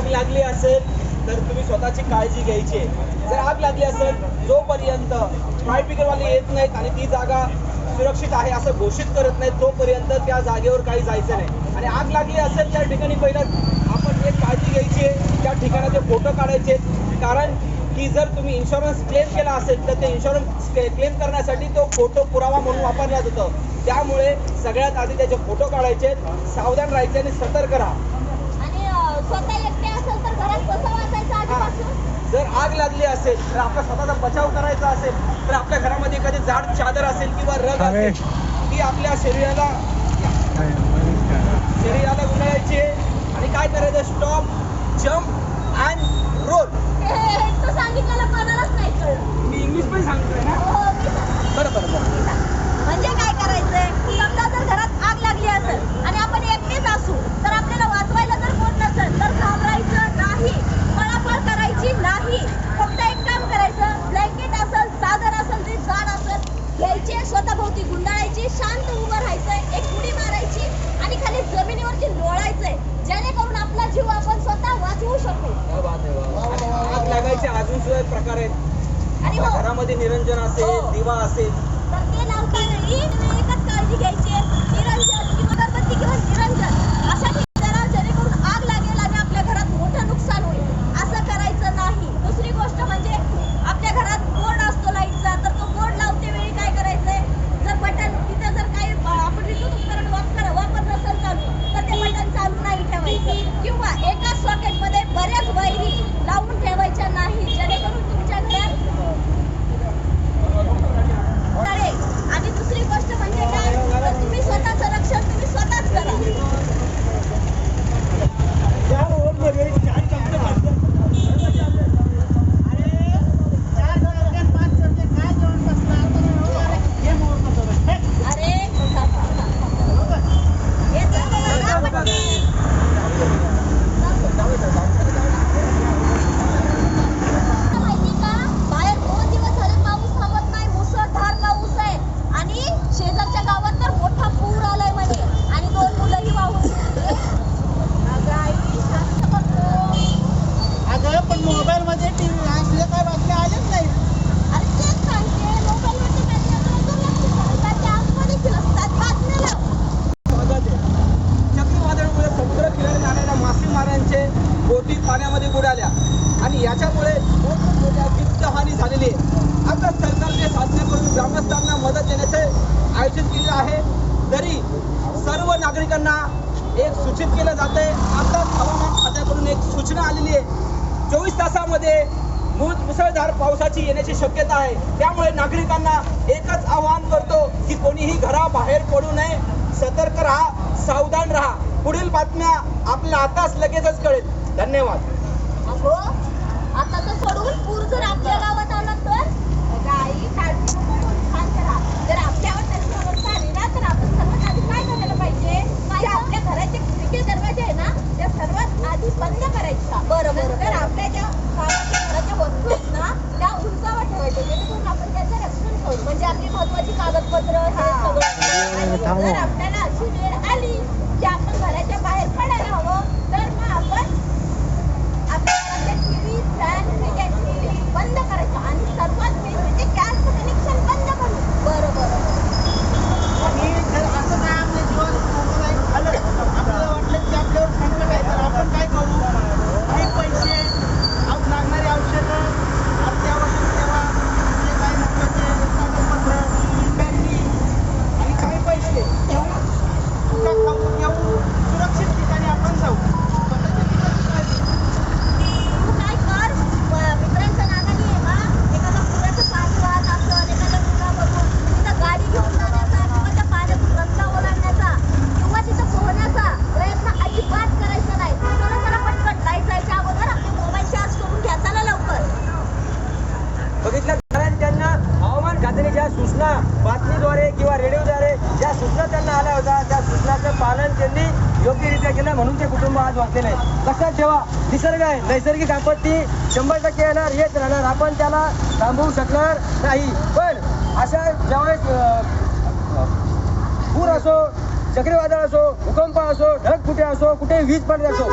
आग लागली असेल तर तुम्ही स्वतःची काळजी घ्यायची आहे. जर आग लागली असेल जोपर्यंत फायर ब्रिगेडवाले येत नाहीत आणि ती जागा सुरक्षित आहे असं घोषित करत नाहीत तोपर्यंत त्या जागेवर काही जायचं नाही. आणि आग लागली असेल त्या ठिकाणी पहिलं आपण एक काळजी घ्यायची आहे, त्या ठिकाणाचे फोटो काढायचे. कारण की जर तुम्ही इन्शुरन्स क्लेम केला असेल तर ते इन्शुरन्स क्लेम करण्यासाठी तो फोटो पुरावा म्हणून वापरला जातो. त्यामुळे सगळ्यात आधी त्याचे फोटो काढायचे, सावधान राहायचे आणि सतर्क राहा. स्वतः एकटे असेल तर घरात कसं वाचायचं आधीपासून? जर आग लागली असेल तर आपला स्वतःचा बचाव करायचा असेल तर आपल्या घरामध्ये एखादी जाड चादर असेल किंवा रग असेल ती आपल्या शरीराला गुंडाळायची आणि काय करायचं, स्टॉप, जम्प अँड रोल. तो सांगितलेलं कोणालाच नाही कळलं. मी इंग्लिश पण सांगतोय ना. बरं बरं बरं. म्हणजे काय करायचंय, समजा जर घरात आग लागली असेल आणि आपण एकटेच असू तर आपल्याला वाचवायला जर कोण नसेल तर घाबरायचं नाही, पळापळ करायची नाही. फक्त एक काम करायचं, ब्लँकेट असेल, चादर असेल, ती जाड असेल घ्यायची, स्वतःभोवती गुंडाळायची, शांत उभं राहायचंय, एक उडी मारायची आणि खाली जमिनीवरती लोळायचंय, जेणेकरून आपला जीव आपण स्वतः वाचवू शकू. आग लागायचे अजून सुद्धा प्रकार आहेत. आणि घरामध्ये निरंजन असेल, दिवा असेल तर ते लावताना एकच काळजी घ्यायची, निरंजन किंवा अगरबत्ती किंवा निरंजन अशा ठिकाणी जेणेकरून आग लागेल आणि आपल्या घरात मोठं नुकसान होईल. असं करायचं नाही. दुसरी गोष्ट म्हणजे आपल्या घरात बोर्ड असतो लाईटचा, तर तो बोर्ड लावते वेळी काय करायचंय, जर बटन तिथे जर काही आपण विद्युत उपकरण वापर नसेल चालू तर ते बटन चालू नाही ठेवायचं किंवा एकाच सॉकेटमध्ये बऱ्याच वायरी लावून ठेवायच्या नाही, जेणेकरून तुमच्या घरात. आणि दुसरी गोष्ट म्हणजे काय, तर तुम्ही स्वतःचं रक्षण तुम्ही स्वतःच करा. शेजारच्या गावात तर मोठा पूर आलाय म्हणे आणि 2 मुलंही वाहून गेली. अगं पण मोबाईल मध्ये टीव्ही असल्या काय बातम्या आल्याच नाही. अरे तेच सांगते, मोबाईलवरती आतमध्ये असतात बातम्या. चक्रीवादळामुळे समुद्र किनारी जाणाऱ्या मासेमारांचे बोटी पाण्यामध्ये बुडाल्या आणि याच्यामुळे मोठमोठ्या वित्तहानी झालेली आहे. आता सरकारने साध्य करून ग्रामस्थांना मदत देण्याचे आयोजित केले आहे. तरी सर्व नागरिकांना एक सूचित केलं जातंय. आता हवामान खात्याकडून एक सूचना आलेली आहे, 24 तासामध्ये मुसळधार पावसाची येण्याची शक्यता आहे. त्यामुळे नागरिकांना एकच आवाहन करतो की कोणीही घराबाहेर पडू नये, सतर्क राहा, सावधान राहा. पुढील बातम्या आपल्याला आताच लगेचच कळेल. धन्यवाद. आता तर सोडून पूर जर आपल्या गावात आला तर काही काळजी नको, शांत राहा. जर आपल्यावर त्याची अवस्था आली ना तर आपण सर्वात आधी काय करायला पाहिजे, जे आपल्या घराचे खिडकी दरवाजे आहे ना त्या सर्वात आधी बंद करायचा. बरोबर. तर आपल्या ज्या घराच्या वस्तू आहेत ना त्या उंचावर ठेवायच्या, जेणेकरून आपण त्याचं रक्षण करू. म्हणजे आपली महत्वाची कागदपत्र हे सगळं. जर आपल्याला अशी वेळ आली की आपण घराच्या बाहेर पडायला हवं तर मग आपण आपल्या घरातले टीव्ही, फॅन, टीव्ही बंद करायचं आणि सर्वात मेन म्हणजे गॅसचं कनेक्शन बंद करू. बरोबर. आणि जर असं काय आपल्या जीवन झालं, आपल्याला वाटलं की आपल्यावर संकट आहे तर आपण काय करू, काही पैसे लागणारी औषधं, अत्यावश्यक सेवा, म्हणजे काही महत्वाचे कागदपत्र, बँकी आणि काही पैसे घेऊन सुरक्षित ठिकाणी आपण जाऊ. स्वतःच्या ठिकाणी काळजी. तू काय कर, मित्रांच्या नादानी आहे ना एखादा पुराचं पाणी वाहत असेल, एखाद्या पुरावरून तिथं गाडी घेऊन जाण्याचा किंवा त्या पाण्यातून रस्ता ओलांडण्याचा किंवा तिथं पोहण्याचा प्रयत्न अजिबात करायचा नाही. चला पटकन लाईट जायच्या अगोदर आपले मोबाईल चार्ज करून घ्या. चला लवकर. बघितलं, कारण त्यांना हवामान खात्याने ज्या सूचना बातमीद्वारे किंवा रेडिओद्वारे ज्या सूचना त्यांना आल्या होत्या त्या सूचनाचं पालन त्यांनी योग्यरित्या केलं म्हणून ते कुटुंब आज वाचलेलं आहे. लक्षात ठेवा, निसर्ग आहे, नैसर्गिक आपत्ती 100% येणार, येत राहणार. आपण त्याला थांबवू शकणार नाही. पण अशा ज्यावेळेस पूर असो, चक्रीवादळ असो, भूकंप असो, ढगफुटे असो, कुठे वीज पडत असो,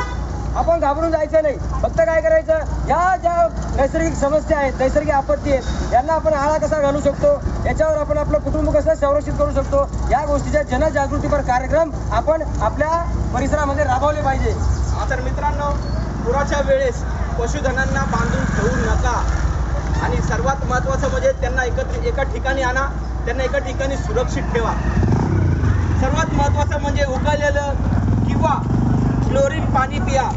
आपण घाबरून जायचं नाही. फक्त काय करायचं, ह्या ज्या नैसर्गिक समस्या आहेत, नैसर्गिक आपत्ती आहेत, यांना आपण आळा कसा घालू शकतो, याच्यावर आपण आपलं कुटुंब कसं संरक्षित करू शकतो, या गोष्टीच्या जनजागृतीपर कार्यक्रम आपण आपल्या परिसरामध्ये राबवले पाहिजे. तर मित्रांनो, पुराच्या वेळेस पशुधनांना बांधून ठेवू नका आणि सर्वात महत्त्वाचं म्हणजे त्यांना एका ठिकाणी आणा, त्यांना एका ठिकाणी सुरक्षित ठेवा. सर्वात महत्त्वाचं म्हणजे उकळलेलं किंवा क्लोरीन पाणी पिया.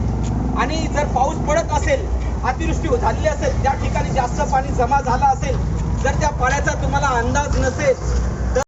आणि जर पाऊस पडत असेल, अतिवृष्टी झालेली असेल, त्या ठिकाणी जास्त पाणी जमा झालं असेल, जर त्या पाण्याचा तुम्हाला अंदाज नसेल